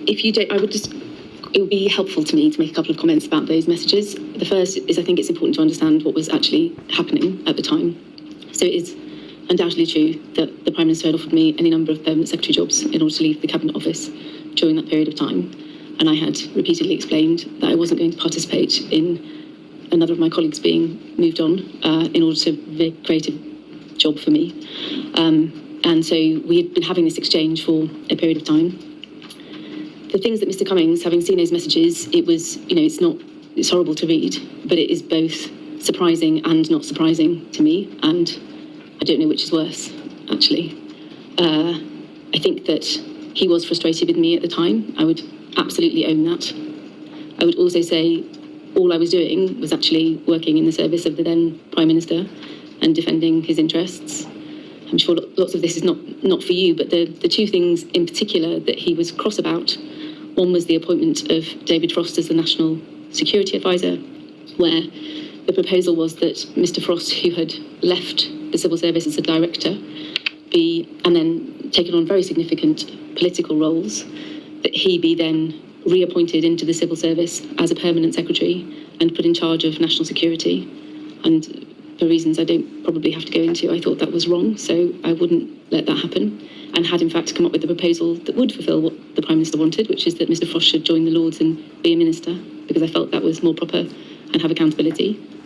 if you don't, it would be helpful to me to make a couple of comments about those messages. The first is I think it's important to understand what was actually happening at the time. So it is undoubtedly true that the Prime Minister had offered me any number of permanent secretary jobs in order to leave the Cabinet Office during that period of time. And I had repeatedly explained that I wasn't going to participate in another of my colleagues being moved on in order to create a job for me. And so we had been having this exchange for a period of time. The things that Mr. Cummings, having seen those messages, it was, it's horrible to read, but it is both surprising and not surprising to me. And I don't know which is worse, actually. I think that he was frustrated with me at the time. I would absolutely own that. I would also say all I was doing was actually working in the service of the then Prime Minister and defending his interests. I'm sure lots of this is not for you, but the two things in particular that he was cross about, one was the appointment of David Frost as the National Security Advisor, where the proposal was that Mr. Frost, who had left the civil service as a director, and then taken on very significant political roles, that he be then reappointed into the civil service as a permanent secretary and put in charge of national security. And for reasons I don't probably have to go into, I thought that was wrong, so I wouldn't let that happen, and had in fact come up with a proposal that would fulfil what the Prime Minister wanted, which is that Mr. Frost should join the Lords and be a minister, because I felt that was more proper and have accountability.